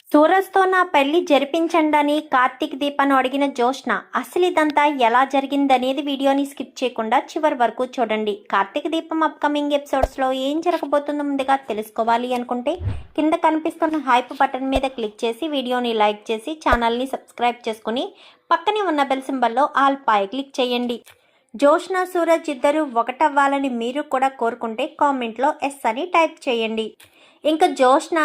సూరజ్తో నా పెళ్లి జరిపించండని కార్తీక్ దీపాను అడిగిన జోష్న అసలు ఇదంతా ఎలా జరిగిందనేది వీడియోని స్కిప్ చేయకుండా చివరి వరకు చూడండి. కార్తీక్ దీపం అప్కమింగ్ ఎపిసోడ్స్లో ఏం జరగబోతుందో ముందుగా తెలుసుకోవాలి అనుకుంటే కింద కనిపిస్తున్న హైప్ బటన్ మీద క్లిక్ చేసి వీడియోని లైక్ చేసి ఛానల్ని సబ్స్క్రైబ్ చేసుకుని పక్కనే ఉన్న బెల్ సింబల్లో ఆల్ పై క్లిక్ చేయండి. జోష్న సూరజ్ ఇద్దరు ఒకటవ్వాలని మీరు కూడా కోరుకుంటే కామెంట్లో ఎస్ అని టైప్ చేయండి. ఇంకా జోష్న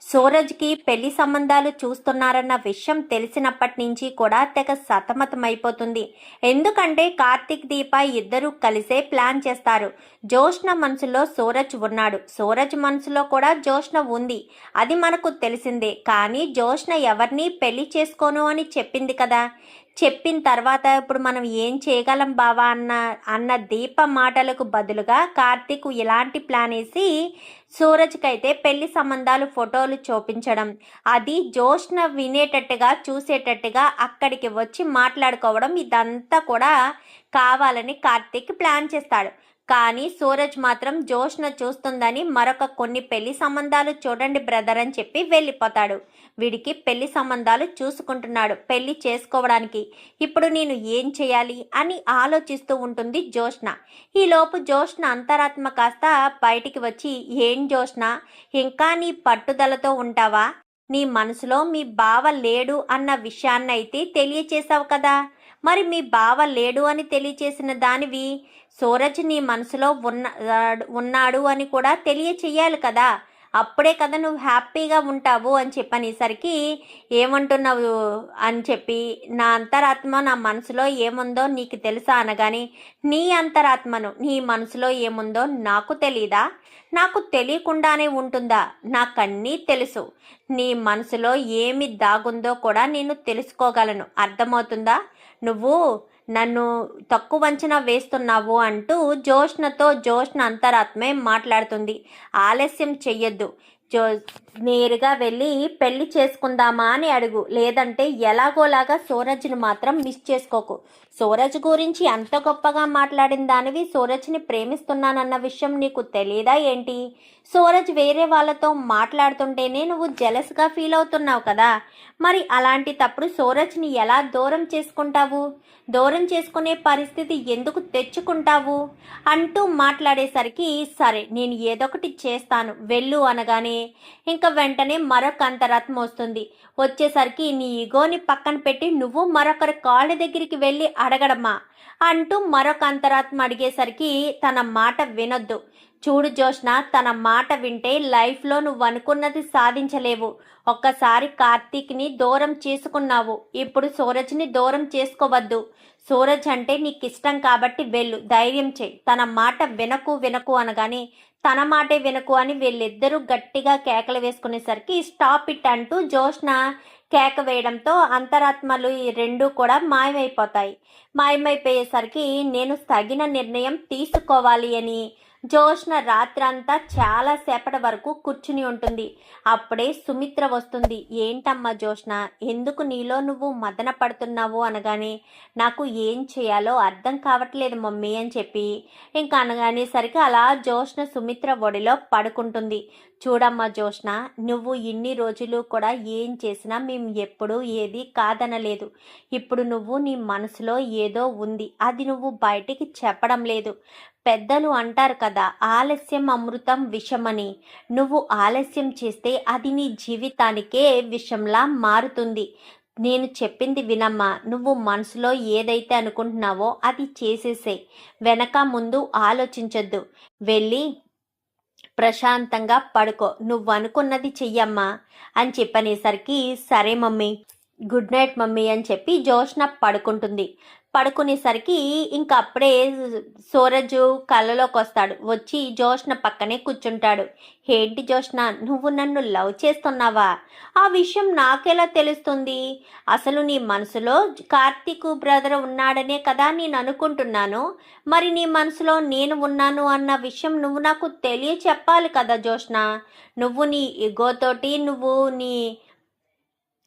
సూరజ్కి పెళ్లి సంబంధాలు చూస్తున్నారన్న విషయం తెలిసినప్పటి నుంచి కూడా తెగ సతమతమైపోతుంది. ఎందుకంటే కార్తీక్ దీప ఇద్దరూ కలిసే ప్లాన్ చేస్తారు. జోష్న మనసులో సూరజ్ ఉన్నాడు, సూరజ్ మనసులో కూడా జోష్న ఉంది, అది మనకు తెలిసిందే. కానీ జోష్న ఎవరిని పెళ్లి చేసుకోను అని చెప్పింది కదా. చెప్పిన తర్వాత ఇప్పుడు మనం ఏం చేయగలం బావా అన్న దీప మాటలకు బదులుగా కార్తీక్ ఇలాంటి ప్లాన్ వేసి సూరజ్కి అయితే పెళ్లి సంబంధాలు ఫోటోలు చూపించడం, అది జోష్న వినేటట్టుగా చూసేటట్టుగా అక్కడికి వచ్చి మాట్లాడుకోవడం, ఇదంతా కూడా కావాలని కార్తీక్ ప్లాన్ చేస్తాడు. కానీ సూరజ్ మాత్రం జోష్న చూస్తుందని మరొక కొన్ని పెళ్లి సంబంధాలు చూడండి బ్రదర్ అని చెప్పి వెళ్ళిపోతాడు. వీడికి పెళ్లి సంబంధాలు చూసుకుంటున్నాడు పెళ్లి చేసుకోవడానికి. ఇప్పుడు నేను ఏం చేయాలి అని ఆలోచిస్తూ ఉంటుంది జోష్న. ఈలోపు జోష్న అంతరాత్మ కాస్త బయటికి వచ్చి, ఏం జోష్న ఇంకా నీ పట్టుదలతో ఉంటావా? నీ మనసులో మీ బావ లేడు అన్న విషయాన్నైతే తెలియచేసావు కదా. మరి మీ బావ లేడు అని తెలియచేసిన దానివి సూరజ్ నీ మనసులో ఉన్నాడు అని కూడా తెలియచేయాలి కదా. అప్పుడే కదా నువ్వు హ్యాపీగా ఉంటావు అని చెప్పనేసరికి, ఏమంటున్నావు అని చెప్పి, నా అంతరాత్మ నా మనసులో ఏముందో నీకు తెలుసా అనగానే, నీ అంతరాత్మను నీ మనసులో ఏముందో నాకు తెలీదా? నాకు తెలియకుండానే ఉంటుందా? నాకన్నీ తెలుసు. నీ మనసులో ఏమి దాగుందో కూడా నేను తెలుసుకోగలను, అర్థమవుతుందా? నువ్వు నన్ను తక్కువ అంచనా వేస్తున్నావు అంటూ జోష్న అంతరాత్మే మాట్లాడుతుంది. ఆలస్యం చెయ్యొద్దు, నేరుగా వెళ్ళి పెళ్లి చేసుకుందామా అని అడుగు, లేదంటే ఎలాగోలాగా సూరజ్ని మాత్రం మిస్ చేసుకోకు. సూరజ్ గురించి అంత గొప్పగా మాట్లాడిన దానివి సూరజ్ని ప్రేమిస్తున్నానన్న విషయం నీకు తెలియదా ఏంటి? సూరజ్ వేరే వాళ్ళతో మాట్లాడుతుంటేనే నువ్వు జెలస్గా ఫీల్ అవుతున్నావు కదా. మరి అలాంటి తప్పుడు సూరజ్ని ఎలా దూరం చేసుకుంటావు? దూరం చేసుకునే పరిస్థితి ఎందుకు తెచ్చుకుంటావు అంటూ మాట్లాడేసరికి, సరే నేను ఏదొకటి చేస్తాను వెళ్ళు అనగానే ఇంకా వెంటనే మరొక అంతరాత్మ వస్తుంది. వచ్చేసరికి నీ ఈగోని పక్కన పెట్టి నువ్వు మరొకరి కాళ్ళ దగ్గరికి వెళ్ళి అడగడమా అంటూ మరొక అంతరాత్మ అడిగేసరికి, తన మాట వినొద్దు. చూడు జోష్న, తన మాట వింటే లైఫ్లో నువ్వు అనుకున్నది సాధించలేవు. ఒక్కసారి కార్తీక్ని దూరం చేసుకున్నావు, ఇప్పుడు సూరజ్ని దూరం చేసుకోవద్దు. సూరజ్ అంటే నీకు ఇష్టం కాబట్టి వెళ్ళు, ధైర్యం చేయి. తన మాట వినకు అనగానే, తన మాటే వినకు అని వీళ్ళిద్దరూ గట్టిగా కేకలు వేసుకునేసరికి స్టాప్ ఇట్ అంటూ జోష్న కేక వేయడంతో అంతరాత్మలు ఈ రెండూ కూడా మాయమైపోతాయి. మాయమైపోయేసరికి నేను తగిన నిర్ణయం తీసుకోవాలి అని జోష్న రాత్రంతా చాలా సేపటి వరకు కూర్చుని ఉంటుంది. అప్పుడే సుమిత్ర వస్తుంది. ఏంటమ్మా జోష్న, ఎందుకు నీలో నువ్వు మదన పడుతున్నావు అనగానే, నాకు ఏం చేయాలో అర్థం కావట్లేదు మమ్మీ అని చెప్పి ఇంకా అనగానేసరికి అలా జోష్న సుమిత్ర ఒడిలో పడుకుంటుంది. చూడమ్మా జోష్న, నువ్వు ఇన్ని రోజులు కూడా ఏం చేసినా మేము ఎప్పుడూ ఏది కాదనలేదు. ఇప్పుడు నువ్వు నీ మనసులో ఏదో ఉంది, అది నువ్వు బయటికి చెప్పడం లేదు. పెద్దలు అంటారు కదా, ఆలస్యం అమృతం విషమని. నువ్వు ఆలస్యం చేస్తే అది నీ జీవితానికే విషంలా మారుతుంది. నేను చెప్పింది వినమ్మా. నువ్వు మనసులో ఏదైతే అనుకుంటున్నావో అది చేసేసే, వెనక ముందు ఆలోచించొద్దు. వెళ్ళి ప్రశాంతంగా పడుకో, నువ్వు అనుకున్నది చెయ్యమ్మా అని చెప్పనేసరికి, సరే మమ్మీ, గుడ్ నైట్ మమ్మీ అని చెప్పి జోష్న పడుకుంటుంది. పడుకునేసరికి ఇంకా అప్పుడే సూరజ్ కళ్ళలోకి వస్తాడు. వచ్చి జోష్న పక్కనే కూర్చుంటాడు. ఏంటి జోష్న, నువ్వు నన్ను లవ్ చేస్తున్నావా? ఆ విషయం నాకెలా తెలుస్తుంది? అసలు నీ మనసులో కార్తీక్ బ్రదర్ ఉన్నాడనే కదా నేను అనుకుంటున్నాను. మరి నీ మనసులో నేను ఉన్నాను అన్న విషయం నువ్వు నాకు తెలియచెప్పాలి కదా జోష్న. నువ్వు నీ ఇగోతోటి నువ్వు నీ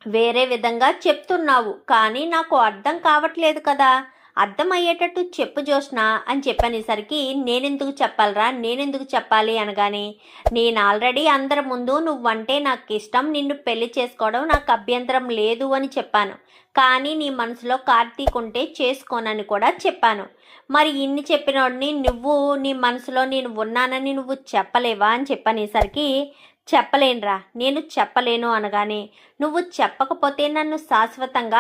వేరే విధంగా చెప్తున్నావు, కానీ నాకు అర్థం కావట్లేదు కదా అర్థమయ్యేటట్టు చెప్పు జోష్న అని చెప్పనేసరికి నేనెందుకు చెప్పాలి అనగానే, నేను ఆల్రెడీ అందరి ముందు నువ్వంటే నాకు ఇష్టం, నిన్ను పెళ్లి చేసుకోవడం నాకు అభ్యంతరం లేదు అని చెప్పాను. కానీ నీ మనసులో కార్తీక్ ఉంటే చేసుకోనని కూడా చెప్పాను. మరి ఇన్ని చెప్పినోడిని నువ్వు నీ మనసులో నేను ఉన్నానని నువ్వు చెప్పలేవా అని చెప్పనేసరికి, చెప్పలేనురా, నేను చెప్పలేను అనగానే, నువ్వు చెప్పకపోతే నన్ను శాశ్వతంగా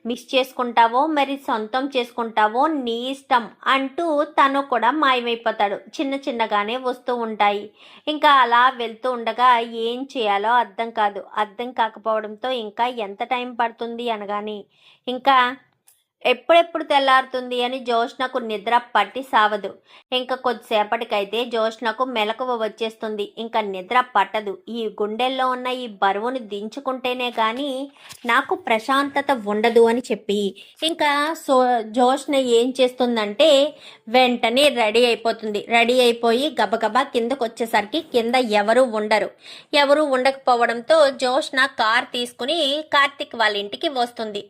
మిస్ చేసుకుంటావో మరి సొంతం చేసుకుంటావో నీ ఇష్టం అంటూ తను కూడా మాయమైపోతాడు. చిన్నగానే వస్తూ ఉంటాయి. ఇంకా అలా వెళ్తూ ఉండగా ఏం చేయాలో అర్థం కాకపోవడంతో ఇంకా ఎంత టైం పడుతుంది అనగాని, ఇంకా ఎప్పుడెప్పుడు తెల్లారుతుంది అని జోష్నకు నిద్ర పట్టి సావదు. ఇంకా కొద్దిసేపటికైతే జోష్నకు మెలకువ వచ్చేస్తుంది. ఇంకా నిద్ర పట్టదు. ఈ గుండెల్లో ఉన్న ఈ బరువును దించుకుంటేనే కానీ నాకు ప్రశాంతత ఉండదు అని చెప్పి ఇంకా జోష్న ఏం చేస్తుందంటే వెంటనే రెడీ అయిపోతుంది. రెడీ అయిపోయి గబగబా కిందకు వచ్చేసరికి కింద ఎవరు ఉండకపోవడంతో జోష్న కార్ తీసుకుని కార్తిక్ వాళ్ళ ఇంటికి వస్తుంది.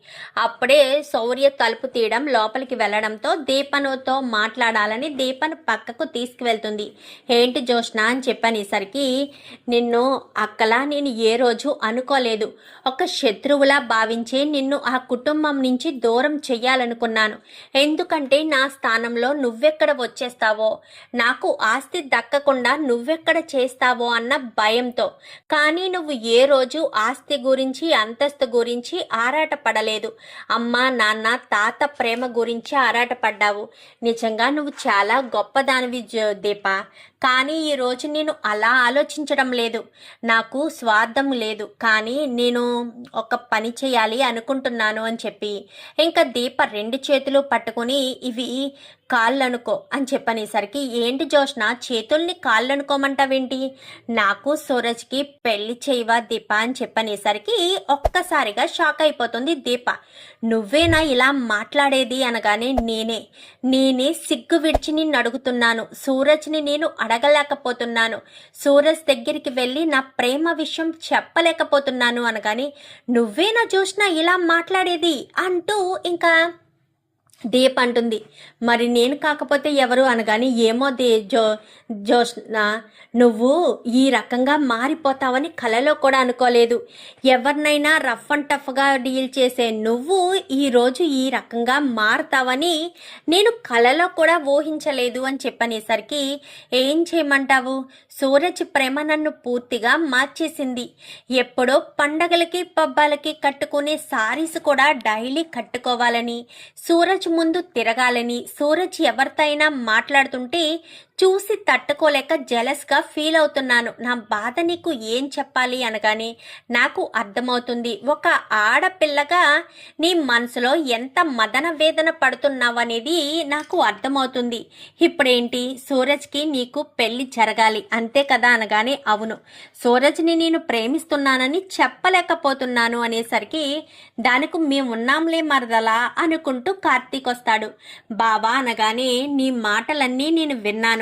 అప్పుడే శౌర్య తలుపు తీయడం లోపలికి వెళ్లడంతో దీపనుతో మాట్లాడాలని దీపను పక్కకు తీసుకువెళ్తుంది. ఏంటి జోష్న అని చెప్పనేసరికి, నిన్ను అక్కలా నేను ఏ రోజు అనుకోలేదు. ఒక శత్రువులా భావించి నిన్ను ఆ కుటుంబం నుంచి దూరం చెయ్యాలనుకున్నాను. ఎందుకంటే నా స్థానంలో నువ్వెక్కడ వచ్చేస్తావో, నాకు ఆస్తి దక్కకుండా నువ్వెక్కడ చేస్తావో అన్న భయంతో. కానీ నువ్వు ఏ రోజు ఆస్తి గురించి అంతస్తు గురించి ఆరాటపడలేదు. అమ్మా నాన్న తాత ప్రేమ గురించి ఆరాటపడ్డావు. నిజంగా నువ్వు చాలా గొప్పదానివి దీప. కానీ ఈరోజు నేను అలా ఆలోచించడం లేదు. నాకు స్వార్థం లేదు, కానీ నేను ఒక పని చేయాలి అనుకుంటున్నాను అని చెప్పి ఇంకా దీప 2 చేతులు పట్టుకుని ఇవి కాళ్ళనుకో అని చెప్పనేసరికి, ఏంటి జోష్న చేతుల్ని కాళ్ళనుకోమంటావేంటి? నాకు సూరజ్కి పెళ్లి చేయవా దీప అని చెప్పనేసరికి ఒక్కసారిగా షాక్ అయిపోతుంది దీప. నువ్వేనా ఇలా మాట్లాడేది అనగానే, నేనే సిగ్గు విడిచి నిన్ను అడుగుతున్నాను. సూరజ్ని నేను అడగలేకపోతున్నాను. సూరజ్ దగ్గరికి వెళ్ళి నా ప్రేమ విషయం చెప్పలేకపోతున్నాను అనగానే, నువ్వేనా జోష్న ఇలా మాట్లాడేది అంటూ ఇంకా దీప్ అంటుంది. మరి నేను కాకపోతే ఎవరు అనగాని, ఏమో జోష్న, నువ్వు ఈ రకంగా మారిపోతావని కలలో కూడా అనుకోలేదు. ఎవరినైనా రఫ్ అండ్ టఫ్గా డీల్ చేసే నువ్వు ఈరోజు ఈ రకంగా మారుతావని నేను కలలో కూడా ఊహించలేదు అని చెప్పనేసరికి, ఏం చేయమంటావు? సూరజ్ ప్రేమ నన్ను పూర్తిగా మార్చేసింది. ఎప్పుడో పండగలకి పబ్బాలకి కట్టుకునే సారీస్ కూడా డైలీ కట్టుకోవాలని, సూరజ్ ముందు తిరగాలని, సూరజ్ ఎవరితోనైనా మాట్లాడుతుంటే చూసి తట్టుకోలేక జెలస్గా ఫీల్ అవుతున్నాను. నా బాధ నీకు ఏం చెప్పాలి అనగానే, నాకు అర్థమవుతుంది. ఒక ఆడపిల్లగా నీ మనసులో ఎంత మదన వేదన పడుతున్నావనేది నాకు అర్థమవుతుంది. ఇప్పుడేంటి, సూరజ్కి నీకు పెళ్లి జరగాలి అంతే కదా అనగానే, అవును, సూరజ్ని నేను ప్రేమిస్తున్నానని చెప్పలేకపోతున్నాను అనేసరికి, దానికి మేమున్నాంలే మరదలా అనుకుంటూ కార్తీక్ వస్తాడు. బావా అనగానే, నీ మాటలన్నీ నేను విన్నాను.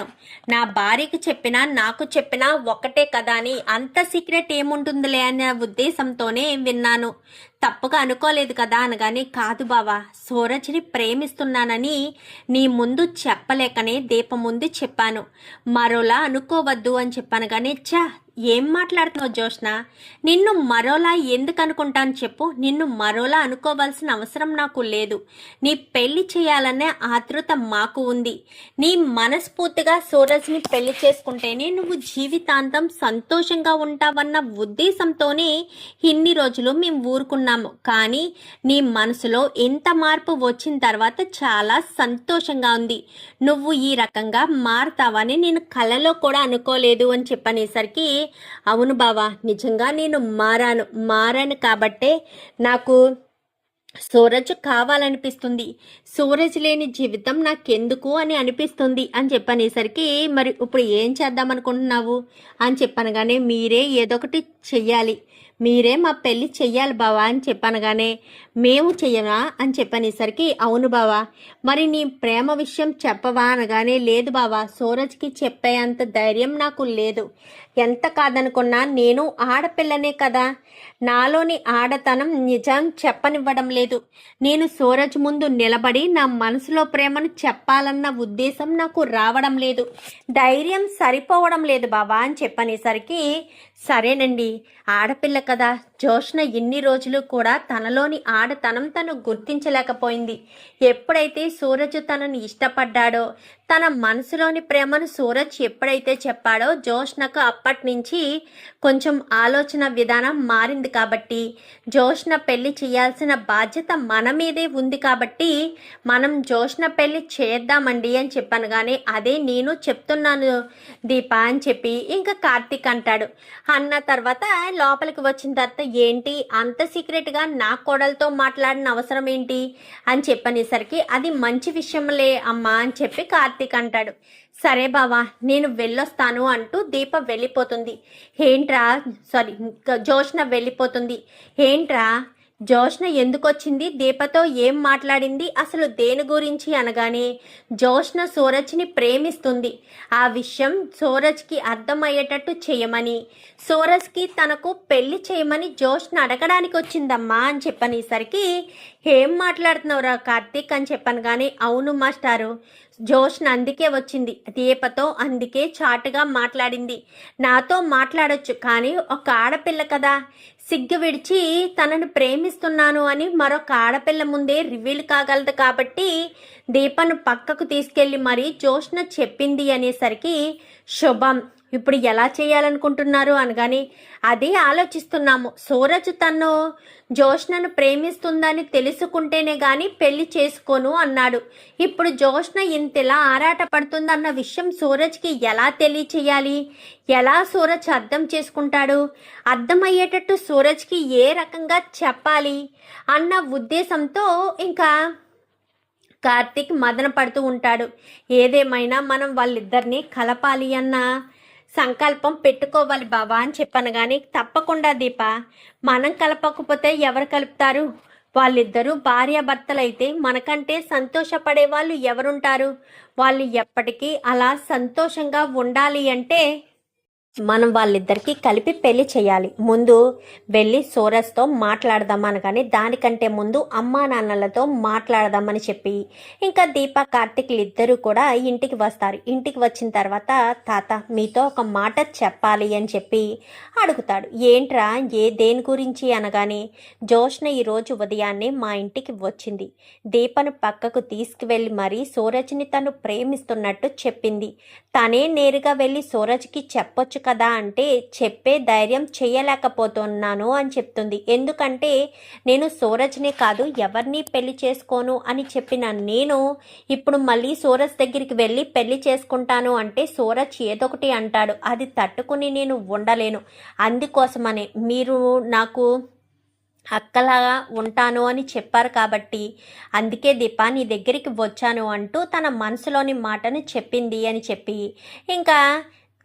నా భార్యకి చెప్పినా నాకు చెప్పినా ఒకటే కదా అని, అంత సీక్రెట్ ఏముంటుందిలే అనే ఉద్దేశంతోనే విన్నాను. తప్పుగా అనుకోలేదు కదా అనగానే, కాదు బావా, సూరజ్ని ప్రేమిస్తున్నానని నీ ముందు చెప్పలేకనే దీప ముందు చెప్పాను. మరోలా అనుకోవద్దు అని చెప్పాను. కానీ ఏం మాట్లాడుతున్నావు జోష్న? నిన్ను మరోలా ఎందుకు అనుకుంటాను చెప్పు? నిన్ను మరోలా అనుకోవాల్సిన అవసరం నాకు లేదు. నీ పెళ్లి చేయాలనే ఆతృత మాకు ఉంది. నీ మనస్ఫూర్తిగా సూరజ్ని పెళ్లి చేసుకుంటేనే నువ్వు జీవితాంతం సంతోషంగా ఉంటావన్న ఉద్దేశంతోనే ఇన్ని రోజులు మేము ఊరుకున్నాము. కానీ నీ మనసులో ఎంత మార్పు వచ్చిన తర్వాత చాలా సంతోషంగా ఉంది. నువ్వు ఈ రకంగా మారుతావని నేను కలలో కూడా అనుకోలేదు అని చెప్పనేసరికి, అవును బావా, నిజంగా నేను మారాను కాబట్టే నాకు సూరజ్ కావాలనిపిస్తుంది. సూరజ్ లేని జీవితం నాకెందుకు అని అనిపిస్తుంది అని చెప్పనేసరికి, మరి ఇప్పుడు ఏం చేద్దాం అనుకుంటున్నావు అని చెప్పనగానే, మీరే ఏదొకటి చెయ్యాలి, మీరే మా పెళ్ళి చెయ్యాలి బావా అని చెప్పనగానే మేము చెయ్యనా అని చెప్పనేసరికి అవును బావా, మరి నీ ప్రేమ విషయం చెప్పవా అనగానే లేదు బావా, సూరజ్కి చెప్పేంత ధైర్యం నాకు లేదు. ఎంత కాదనుకున్నా నేను ఆడపిల్లనే కదా, నాలోని ఆడతనం నిజం చెప్పనివ్వడం లేదు. నేను సూరజ్ ముందు నిలబడి నా మనసులో ప్రేమను చెప్పాలన్న ఉద్దేశం నాకు రావడం లేదు, ధైర్యం సరిపోవడం లేదు బావా అని చెప్పనేసరికి సరేనండి, ఆడపిల్ల కదా, జోష్న ఇన్ని రోజులు కూడా తనలోని ఆడతనం తను గుర్తించలేకపోయింది. ఎప్పుడైతే సూరజ్ తనని ఇష్టపడ్డాడో, తన మనసులోని ప్రేమను సూరజ్ ఎప్పుడైతే చెప్పాడో జోష్నకు అప్పటి నుంచి కొంచెం ఆలోచన విధానం మారింది. కాబట్టి జోష్న పెళ్లి చేయాల్సిన బాధ్యత మన మీదే ఉంది కాబట్టి మనం జోష్న పెళ్లి చేద్దామండి అని చెప్పాను. కానీ అదే నేను చెప్తున్నాను దీప అని చెప్పి ఇంకా కార్తీక్ అంటాడు. అన్న తర్వాత లోపలికి వచ్చిన తర్వాత ఏంటి అంత సీక్రెట్గా నా కోడలతో మాట్లాడిన అవసరం ఏంటి అని చెప్పనేసరికి అది మంచి విషయంలే అమ్మా అని చెప్పి కార్తీక్ అంటాడు. సరే బావా నేను వెళ్ళొస్తాను అంటూ దీప వెళ్ళిపోతుంది. జోష్న వెళ్ళిపోతుంది. ఏంట్రా జోష్న ఎందుకు వచ్చింది, దీపతో ఏం మాట్లాడింది, అసలు దేని గురించి అనగానే జోష్న సూరజ్ని ప్రేమిస్తుంది, ఆ విషయం సూరజ్కి అర్థమయ్యేటట్టు చేయమని, సూరజ్కి తనకు పెళ్లి చేయమని జోష్న అడగడానికి వచ్చిందమ్మా అని చెప్పనేసరికి ఏం మాట్లాడుతున్నావురా కార్తీక్ అని చెప్పాను. కానీ అవును మాస్టారు, జోష్న అందుకే వచ్చింది దీపతో, అందుకే చాటుగా మాట్లాడింది. నాతో మాట్లాడొచ్చు కానీ ఒక ఆడపిల్ల కదా, సిగ్గు విడిచి తనను ప్రేమిస్తున్నాను అని మరొక ఆడపిల్ల ముందే రివీల్ కాగలదు. కాబట్టి దీపను పక్కకు తీసుకెళ్ళి మరి జోష్న చెప్పింది అనేసరికి శుభం ఇప్పుడు ఎలా చేయాలనుకుంటున్నారు అనగానే అదే ఆలోచిస్తున్నాము. సూరజ్ తను జోష్నను ప్రేమిస్తుందని తెలుసుకుంటేనే గాని పెళ్లి చేసుకోను అన్నాడు. ఇప్పుడు జోష్న ఇంతలా ఆరాట పడుతుందన్న విషయం సూరజ్కి ఎలా తెలియచేయాలి, ఎలా సూరజ్ అర్థం చేసుకుంటాడు, అర్థమయ్యేటట్టు సూరజ్కి ఏ రకంగా చెప్పాలి అన్న ఉద్దేశంతో ఇంకా కార్తీక్ మదన పడుతూ ఉంటాడు. ఏదేమైనా మనం వాళ్ళిద్దరినీ కలపాలి అన్న సంకల్పం పెట్టుకోవాలి బావా అని చెప్పాను. కానీ తప్పకుండా దీప, మనం కలపకపోతే ఎవరు కలుపుతారు, వాళ్ళిద్దరూ భార్యాభర్తలైతే మనకంటే సంతోషపడే వాళ్ళు ఎవరుంటారు, వాళ్ళు ఎప్పటికీ అలా సంతోషంగా ఉండాలి అంటే మనం వాళ్ళిద్దరికీ కలిపి పెళ్లి చేయాలి. ముందు వెళ్ళి సూరజ్తో మాట్లాడదామని, కానీ దానికంటే ముందు అమ్మా నాన్నలతో మాట్లాడదామని చెప్పి ఇంకా దీప కార్తీక్లు ఇద్దరు కూడా ఇంటికి వస్తారు. ఇంటికి వచ్చిన తర్వాత తాత మీతో ఒక మాట చెప్పాలి అని చెప్పి అడుగుతాడు. ఏంట్రా దేని గురించి అనగానే జోష్న ఈరోజు ఉదయాన్నే మా ఇంటికి వచ్చింది, దీపను పక్కకు తీసుకువెళ్ళి మరీ సూరజ్ని తను ప్రేమిస్తున్నట్టు చెప్పింది. తనే నేరుగా వెళ్ళి సూరజ్కి చెప్పొచ్చు కదా అంటే చెప్పే ధైర్యం చేయలేకపోతున్నాను అని చెప్తుంది. ఎందుకంటే నేను సూరజ్నే కాదు ఎవరిని పెళ్లి చేసుకోను అని చెప్పిన నేను ఇప్పుడు మళ్ళీ సూరజ్ దగ్గరికి వెళ్ళి పెళ్లి చేసుకుంటాను అంటే సూరజ్ ఏదొకటి అంటాడు, అది తట్టుకుని నేను ఉండలేను. అందుకోసమనే మీరు నాకు అక్కలాగా ఉంటాను అని చెప్పారు కాబట్టి అందుకే దీప నీ దగ్గరికి వచ్చాను అంటూ తన మనసులోని మాటను చెప్పింది అని చెప్పి ఇంకా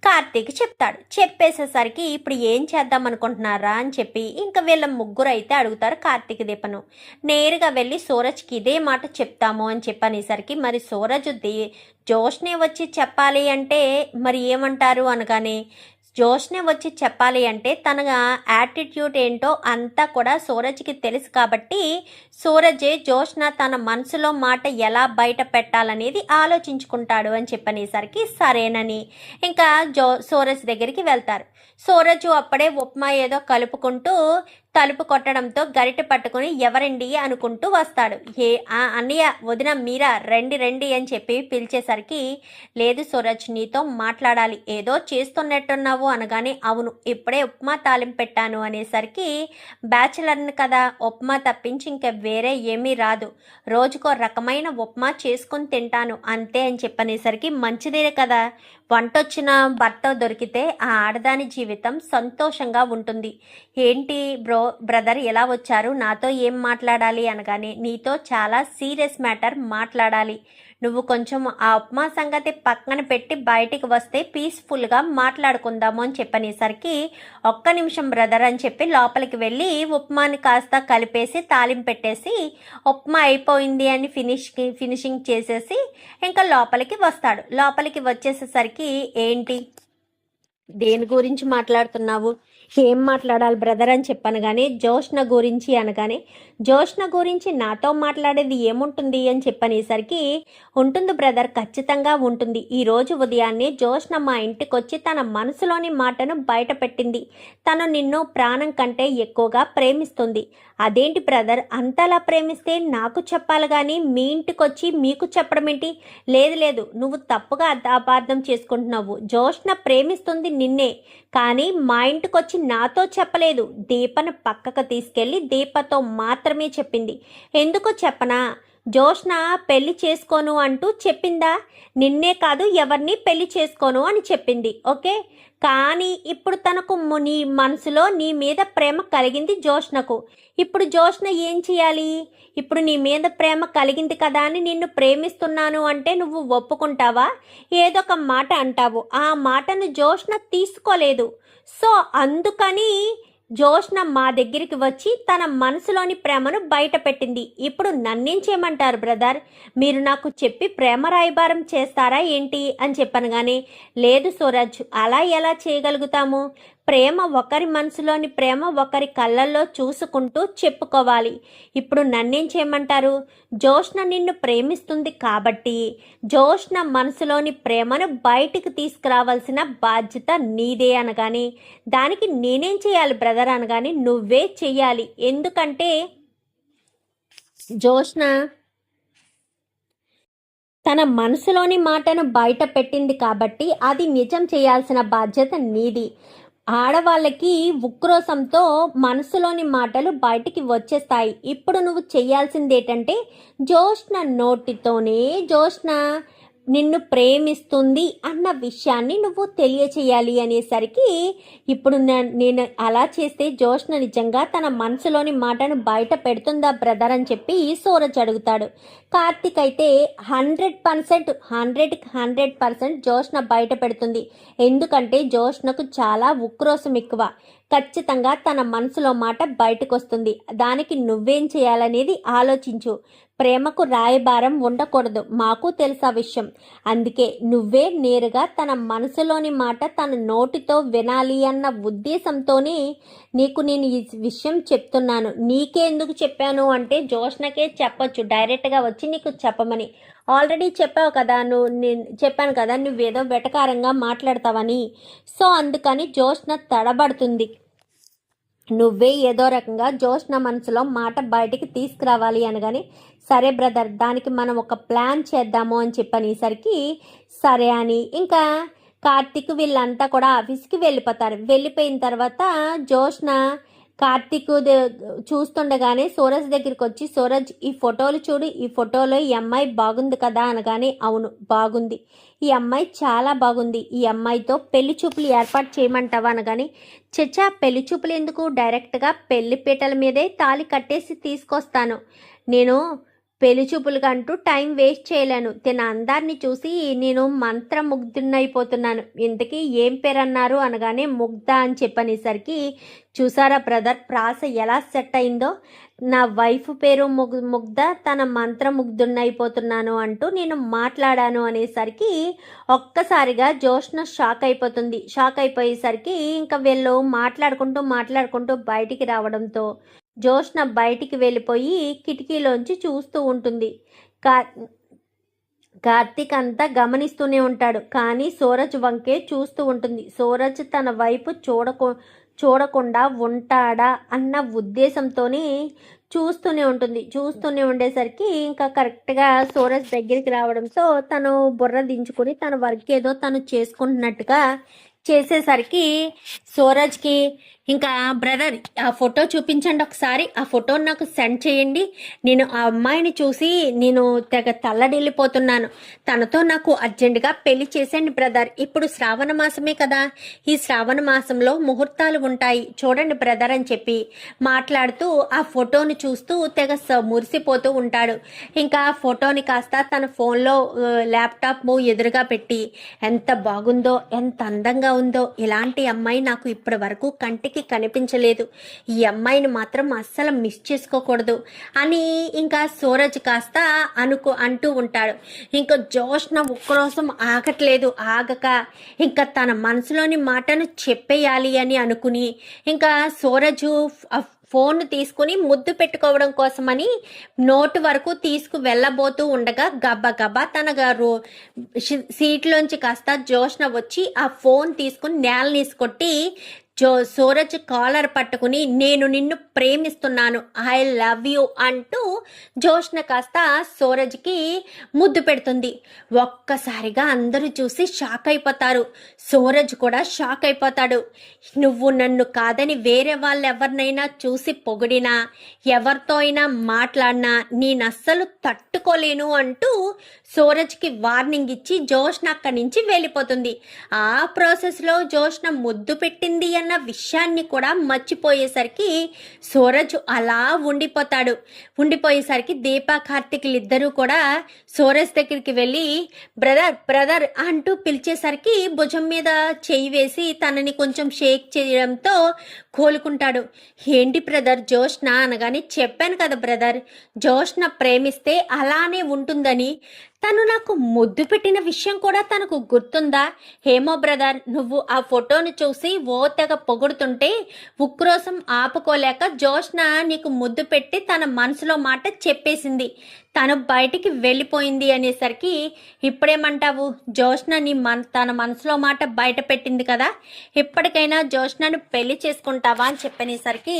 కార్తీక్ చెప్తాడు. చెప్పేసేసరికి ఇప్పుడు ఏం చేద్దాం అనుకుంటున్నారా అని చెప్పి ఇంకా వీళ్ళ ముగ్గురు అయితే అడుగుతారు కార్తీక్ దీపను. నేరుగా వెళ్ళి సూరజ్కి ఇదే మాట చెప్తాము అని చెప్పనేసరికి మరి సూరజ్ జోష్నే వచ్చి చెప్పాలి అంటే మరి ఏమంటారు అనగానే జోష్నే వచ్చి చెప్పాలి అంటే తన యాటిట్యూడ్ ఏంటో అంతా కూడా సూరజ్కి తెలుసు కాబట్టి సూరజే జోష్న తన మనసులో మాట ఎలా బయట పెట్టాలనేది ఆలోచించుకుంటాడు అని చెప్పనేసరికి సరేనని ఇంకా సూరజ్ దగ్గరికి వెళ్తారు. సూరజ్ అప్పుడే ఉప్మా ఏదో కలుపుకుంటూ తలుపు కొట్టడంతో గరిటె పట్టుకుని ఎవరండి అనుకుంటూ వస్తాడు. అన్నయ్య వదిన మీరా రండి రండి అని చెప్పి పిలిచేసరికి లేదు సూరజ్ నీతో మాట్లాడాలి, ఏదో చేస్తున్నట్టున్నావు అనగానే అవును ఇప్పుడే ఉప్మా తాలింపు పెట్టాను అనేసరికి బ్యాచిలర్ని కదా ఉప్మా తప్పించి ఇంకా వేరే ఏమీ రాదు, రోజుకో రకమైన ఉప్మా చేసుకుని తింటాను అంతే అని చెప్పనేసరికి మంచిదే కదా, వంటొచ్చిన భర్త దొరికితే ఆ ఆడదాని జీవితం సంతోషంగా ఉంటుంది. ఏంటి బ్రదర్ ఎలా వచ్చారు, నాతో ఏం మాట్లాడాలి అనగానే నీతో చాలా సీరియస్ మ్యాటర్ మాట్లాడాలి, నువ్వు కొంచెం ఆ ఉప్మా సంగతి పక్కన పెట్టి బయటికి వస్తే పీస్ఫుల్గా మాట్లాడుకుందాము అని చెప్పనేసరికి, ఒక్క నిమిషం బ్రదర్ అని చెప్పి లోపలికి వెళ్ళి ఉప్మాని కాస్త కలిపేసి తాలింపు పెట్టేసి ఉప్మా అయిపోయింది అని ఫినిషింగ్ చేసేసి ఇంకా లోపలికి వస్తాడు. లోపలికి వచ్చేసేసరికి, ఏంటి దేని గురించి మాట్లాడుతున్నావు, ఏం మాట్లాడాలి బ్రదర్ అని చెప్పాను. కానీ జోష్న గురించి అనగానే, జోష్న గురించి నాతో మాట్లాడేది ఏముంటుంది అని చెప్పనేసరికి, ఉంటుంది బ్రదర్, ఖచ్చితంగా ఉంటుంది. ఈరోజు ఉదయాన్నే జోష్న మా ఇంటికి వచ్చి తన మనసులోని మాటను బయట పెట్టింది. తను నిన్ను ప్రాణం కంటే ఎక్కువగా ప్రేమిస్తుంది. అదేంటి బ్రదర్, అంతలా ప్రేమిస్తే నాకు చెప్పాలి కానీ మీ ఇంటికి వచ్చి మీకు చెప్పడం ఏంటి? లేదు, నువ్వు తప్పుగా అపార్థం చేసుకుంటున్నావు. జోష్న ప్రేమిస్తుంది నిన్నే, కానీ మా ఇంటికి వచ్చి నాతో చెప్పలేదు. దీపను పక్కకు తీసుకెళ్ళి దీపతో మాత్రమే చెప్పింది. ఎందుకో చెప్పనా, జోష్న పెళ్లి చేసుకోను అంటూ చెప్పిందా? నిన్నే కాదు, ఎవరిని పెళ్లి చేసుకోను అని చెప్పింది. ఓకే, కానీ ఇప్పుడు తనకు నీ మనసులో నీ మీద ప్రేమ కలిగింది జోష్నకు. ఇప్పుడు జోష్న ఏం చేయాలి? ఇప్పుడు నీ మీద ప్రేమ కలిగింది కదా అని నిన్ను ప్రేమిస్తున్నాను అంటే నువ్వు ఒప్పుకుంటావా? ఏదో ఒక మాట అంటావు. ఆ మాటను జోష్న తీసుకోలేదు. సో అందుకని జోష్న మా దగ్గరికి వచ్చి తన మనసులోని ప్రేమను బయట పెట్టింది. ఇప్పుడు నన్నేం చేయమంటారు బ్రదర్? మీరు నాకు చెప్పి ప్రేమ రాయబారం చేస్తారా ఏంటి అని చెప్పాను. కానీ లేదు సూరజ్, అలా ఎలా చేయగలుగుతాము? ప్రేమ ఒకరి మనసులోని ప్రేమ ఒకరి కళ్ళల్లో చూసుకుంటూ చెప్పుకోవాలి. ఇప్పుడు నన్నేం చేయమంటారు? జోష్న నిన్ను ప్రేమిస్తుంది కాబట్టి జోష్న మనసులోని ప్రేమను బయటికి తీసుకురావాల్సిన బాధ్యత నీదే అనగాని, దానికి నేనేం చేయాలి బ్రదర్ అనగాని, నువ్వే చెయ్యాలి. ఎందుకంటే జోష్న తన మనసులోని మాటను బయట పెట్టింది కాబట్టి అది నిజం చేయాల్సిన బాధ్యత నీది. ఆడవాళ్ళకి ఉక్రోషంతో మనసులోని మాటలు బయటికి వచ్చేస్తాయి. ఇప్పుడు నువ్వు చెయ్యాల్సింది ఏంటంటే, జోష్న నోటితోనే జోష్న నిన్ను ప్రేమిస్తుంది అన్న విషయాన్ని నువ్వు తెలియచేయాలి అనేసరికి, ఇప్పుడు నేను అలా చేస్తే జోష్న నిజంగా తన మనసులోని మాటను బయట పెడుతుందా బ్రదర్ అని చెప్పి సూరజ్ అడుగుతాడు. కార్తిక్ అయితే 100% 100% జోష్న బయట పెడుతుంది. ఎందుకంటే జోష్నకు చాలా ఉక్రోషం ఎక్కువ. ఖచ్చితంగా తన మనసులో మాట బయటకు వస్తుంది. దానికి నువ్వేం చేయాలనేది ఆలోచించు. ప్రేమకు రాయబారం ఉండకూడదు, మాకు తెలుసా విషయం. అందుకే నువ్వే నేరుగా తన మనసులోని మాట తన నోటితో వినాలి అన్న ఉద్దేశంతోనే నీకు నేను ఈ విషయం చెప్తున్నాను. నీకే ఎందుకు చెప్పాను అంటే, జోష్నకే చెప్పొచ్చు డైరెక్ట్గా వచ్చి నీకు చెప్పమని. ఆల్రెడీ చెప్పావు కదా, నేను చెప్పాను కదా నువ్వేదో వెటకారంగా మాట్లాడతావని. సో అందుకని జోష్న తడబడుతుంది. నువ్వే ఏదో రకంగా జోష్న మనసులో మాట బయటికి తీసుకురావాలి అనగానే, సరే బ్రదర్, దానికి మనం ఒక ప్లాన్ చేద్దాము అని చెప్పనేసరికి, సరే అని ఇంకా కార్తిక్ వీళ్ళంతా కూడా ఆఫీస్కి వెళ్ళిపోతారు. వెళ్ళిపోయిన తర్వాత జోష్న కార్తిక్ చూస్తుండగానే సూరజ్ దగ్గరికి వచ్చి, సూరజ్ ఈ ఫోటోలు చూడు, ఈ ఫోటోలో ఈ అమ్మాయి బాగుంది కదా అనగానే, అవును బాగుంది, ఈ అమ్మాయి చాలా బాగుంది, ఈ అమ్మాయితో పెళ్లి చూపులు ఏర్పాటు చేయమంటావా అనగానే, చచ్చా పెళ్లి చూపులు ఎందుకు, డైరెక్ట్గా పెళ్లి పీటల మీదే తాళి కట్టేసి తీసుకొస్తాను. నేను పెళ్లి చూపులుగా టైం వేస్ట్ చేయలేను. తిన అందాన్ని చూసి నేను మంత్రముగ్ధున్నైపోతున్నాను. ఇంతకీ ఏం పేరు అన్నారు అనగానే, ముగ్ధ అని చెప్పనేసరికి, చూసారా బ్రదర్ ప్రాస ఎలా సెట్ అయిందో? నా వైఫ్ పేరు ముగ్ధ, తన మంత్రముగ్ధున్నైపోతున్నాను అంటూ నేను మాట్లాడాను అనేసరికి ఒక్కసారిగా జోష్న షాక్ అయిపోతుంది. షాక్ అయిపోయేసరికి ఇంకా వీళ్ళు మాట్లాడుకుంటూ బయటికి రావడంతో జోష్న బయటికి వెళ్ళిపోయి కిటికీలోంచి చూస్తూ ఉంటుంది. కార్తీక్ అంతా గమనిస్తూనే ఉంటాడు, కానీ సూరజ్ వంకే చూస్తూ ఉంటుంది. సూరజ్ తన వైపు చూడకుండా ఉంటాడా అన్న ఉద్దేశంతోనే చూస్తూనే ఉండేసరికి ఇంకా కరెక్ట్గా సూరజ్ దగ్గరికి రావడంతో తను బుర్ర దించుకొని తన వర్క్ ఏదో తను చేసుకుంటున్నట్టుగా చేసేసరికి సూరజ్కి ఇంకా బ్రదర్ ఆ ఫోటో చూపించండి ఒకసారి, ఆ ఫోటో నాకు సెండ్ చేయండి. నేను ఆ అమ్మాయిని చూసి నేను తెగ తల్లడిల్లిపోతున్నాను. తనతో నాకు అర్జెంటుగా పెళ్లి చేసేయండి బ్రదర్. ఇప్పుడు శ్రావణ మాసమే కదా, ఈ శ్రావణ మాసంలో ముహూర్తాలు ఉంటాయి చూడండి బ్రదర్ అని చెప్పి మాట్లాడుతూ ఆ ఫోటోని చూస్తూ తెగ మురిసిపోతూ ఉంటాడు. ఇంకా ఆ ఫోటోని కాస్త తన ఫోన్లో ల్యాప్టాప్ ఎదురుగా పెట్టి ఎంత బాగుందో, ఎంత అందంగా ఉందో, ఇలాంటి అమ్మాయి నాకు ఇప్పటి వరకు కంటికి కనిపించలేదు, ఈ అమ్మాయిని మాత్రం అస్సలు మిస్ చేసుకోకూడదు అని ఇంకా సూరజ్ కాస్త అంటూ ఉంటాడు. ఇంకా జోష్న ఒక్కరోజం ఆగక ఇంకా తన మనసులోని మాటను చెప్పేయాలి అని అనుకుని ఇంకా సూరజు ఫోన్ తీసుకుని ముద్దు పెట్టుకోవడం కోసమని నోటు వరకు వెళ్ళబోతూ ఉండగా గబ్బా తన సీట్లోంచి కాస్త జోష్న వచ్చి ఆ ఫోన్ తీసుకుని నేల కొట్టి సూరజ్ కాలర్ పట్టుకుని నేను నిన్ను ప్రేమిస్తున్నాను, ఐ లవ్ యూ అంటూ జోష్న కాస్త సూరజ్కి ముద్దు పెడుతుంది. ఒక్కసారిగా అందరూ చూసి షాక్ అయిపోతారు. సూరజ్ కూడా షాక్ అయిపోతాడు. నువ్వు నన్ను కాదని వేరే వాళ్ళు ఎవరినైనా చూసి పొగిడినా, ఎవరితో అయినా మాట్లాడినా నేను అస్సలు తట్టుకోలేను అంటూ సూరజ్కి వార్నింగ్ ఇచ్చి జోష్న అక్కడి నుంచి వెళ్ళిపోతుంది. ఆ ప్రాసెస్లో జోష్న ముద్దు పెట్టింది అన్న విషయాన్ని కూడా మర్చిపోయేసరికి సూరజ్ అలా ఉండిపోయేసరికి దీపా కార్తిక్లు ఇద్దరూ కూడా సూరజ్ దగ్గరికి వెళ్ళి బ్రదర్ అంటూ పిలిచేసరికి భుజం మీద చేయి వేసి తనని కొంచెం షేక్ చేయడంతో కోలుకుంటాడు. ఏంటి బ్రదర్ జోష్న అనగానే చెప్పాను కదా బ్రదర్, జోష్న ప్రేమిస్తే అలానే ఉంటుందని. తను నాకు ముద్దు పెట్టిన విషయం కూడా తనకు గుర్తుందా? ఏమో బ్రదర్, నువ్వు ఆ ఫోటోను చూసి ఓ తెగ పొగుడుతుంటే ఉక్రోసం ఆపుకోలేక జోష్న నీకు ముద్దు పెట్టి తన మనసులో మాట చెప్పేసింది, తను బయటికి వెళ్ళిపోయింది అనేసరికి ఇప్పుడేమంటావు? జోష్న తన మనసులో మాట బయట పెట్టింది కదా, ఇప్పటికైనా జోష్నను పెళ్లి చేసుకుంటావా అని చెప్పనేసరికి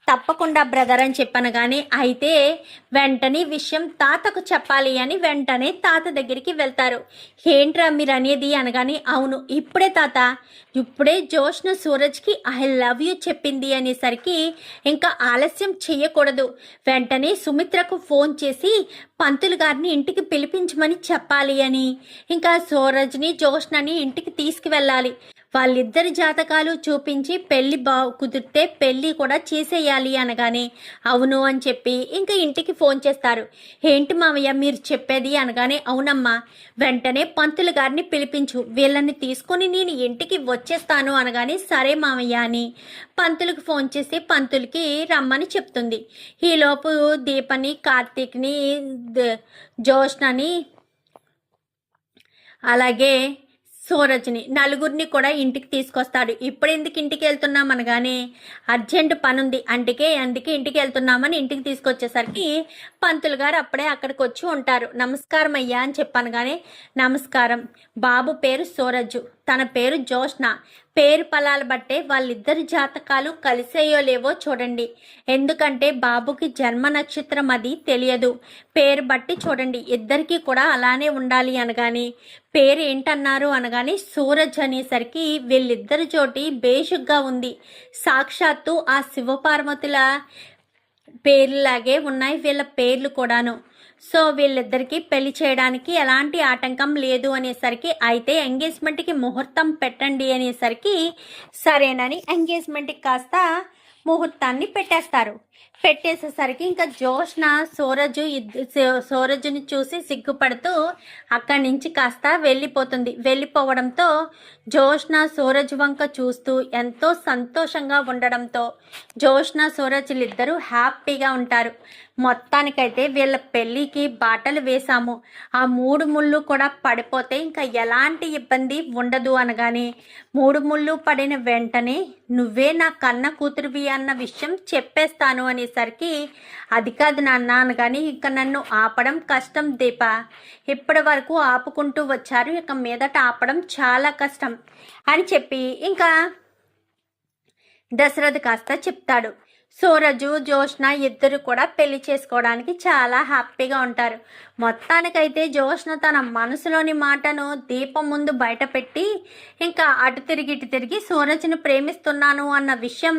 తప్పకుండా బ్రదర్ అని చెప్పాను. కానీ అయితే వెంటనే విషయం తాతకు చెప్పాలి అని వెంటనే తాత దగ్గరికి వెళ్తారు. ఏంట్రా మీరు అనేది అనగానే అవును ఇప్పుడే జోష్న సూరజ్కి ఐ లవ్ యూ చెప్పింది అనేసరికి ఇంకా ఆలస్యం చెయ్యకూడదు, వెంటనే సుమిత్రకు ఫోన్ చేసి పంతులు గారిని ఇంటికి పిలిపించమని చెప్పాలి అని ఇంకా సూరజ్ని జోష్నని ఇంటికి తీసుకువెళ్ళాలి. వాళ్ళిద్దరి జాతకాలు చూపించి పెళ్లి కుదిరితే పెళ్లి కూడా చేసేయాలి అనగానే అవును అని చెప్పి ఇంకా ఇంటికి ఫోన్ చేస్తారు. ఏంటి మామయ్య మీరు చెప్పేది అనగానే అవునమ్మా, వెంటనే పంతులు గారిని పిలిపించు, వీళ్ళని తీసుకొని నేను ఇంటికి వచ్చేస్తాను అనగానే సరే మామయ్య అని పంతులకు ఫోన్ చేసి పంతులకి రమ్మని చెప్తుంది. ఈలోపు దీపని, కార్తీక్ని, జోష్నని అలాగే సూరజ్ని నలుగురిని కూడా ఇంటికి తీసుకొస్తాడు. ఇప్పుడు ఎందుకు ఇంటికి వెళ్తున్నాం అనగానే అర్జెంట్ పని ఉంది అందుకే ఇంటికి వెళ్తున్నామని ఇంటికి తీసుకొచ్చేసరికి పంతులు గారు అప్పుడే అక్కడికి వచ్చి ఉంటారు. నమస్కారం అయ్యా అని చెప్పాను. కానీ నమస్కారం, బాబు పేరు సూరజ్, తన పేరు జోష్న, పేరు ఫలాలు బట్టే వాళ్ళిద్దరి జాతకాలు కలిసేయో లేవో చూడండి, ఎందుకంటే బాబుకి జన్మ నక్షత్రం అది తెలియదు, పేరు బట్టి చూడండి ఇద్దరికి కూడా అలానే ఉండాలి అనగాని పేరు ఏంటన్నారు అనగాని సూరజ్ అనేసరికి వీళ్ళిద్దరి చోటి బేషుగ్గా ఉంది, సాక్షాత్తు ఆ శివపార్వతుల పేర్లాగే ఉన్నాయి వీళ్ళ పేర్లు కూడాను. సో వీళ్ళిద్దరికీ పెళ్లి చేయడానికి ఎలాంటి ఆటంకం లేదు అనేసరికి అయితే ఎంగేజ్మెంట్కి ముహూర్తం పెట్టండి అనేసరికి సరేనని ఎంగేజ్మెంట్కి కాస్త ముహూర్తాన్ని పెట్టేసేసరికి ఇంకా జోష్న సూరజ్ని చూసి సిగ్గుపడుతూ అక్కడి నుంచి కాస్త వెళ్ళిపోవడంతో జోష్న సూరజ్ వంక చూస్తూ ఎంతో సంతోషంగా ఉండడంతో జోష్న సూరజ్లు ఇద్దరూ హ్యాపీగా ఉంటారు. మొత్తానికైతే వీళ్ళ పెళ్ళికి బాటలు వేశాము, ఆ 3 ముళ్ళు కూడా పడిపోతే ఇంకా ఎలాంటి ఇబ్బంది ఉండదు అనగానే 3 ముళ్ళు పడిన వెంటనే నువ్వే నా కన్న కూతురువి అన్న విషయం చెప్పేస్తాను అనేసరికి అది కాదు నాన్న అనగాని ఇక నన్ను ఆపడం కష్టం దీప, ఇప్పటి వరకు ఆపుకుంటూ వచ్చారు, ఇక మీదట ఆపడం చాలా కష్టం అని చెప్పి ఇంకా దశరథ్ కాస్త చెప్తాడు. సూరజు జోష్న ఇద్దరు కూడా పెళ్లి చేసుకోవడానికి చాలా హ్యాపీగా ఉంటారు. మొత్తానికైతే జోష్న తన మనసులోని మాటను దీపం ముందు బయటపెట్టి ఇంకా అటు తిరిగి ఇటు తిరిగి సూరజ్ని ప్రేమిస్తున్నాను అన్న విషయం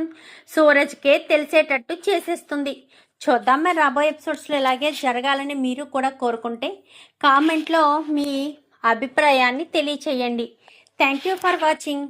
సూరజ్కే తెలిసేటట్టు చేసేస్తుంది. చూద్దాం మరి రాబోయే ఎపిసోడ్స్లో ఇలాగే జరగాలని మీరు కూడా కోరుకుంటే కామెంట్లో మీ అభిప్రాయాన్ని తెలియచేయండి. Thank you for watching.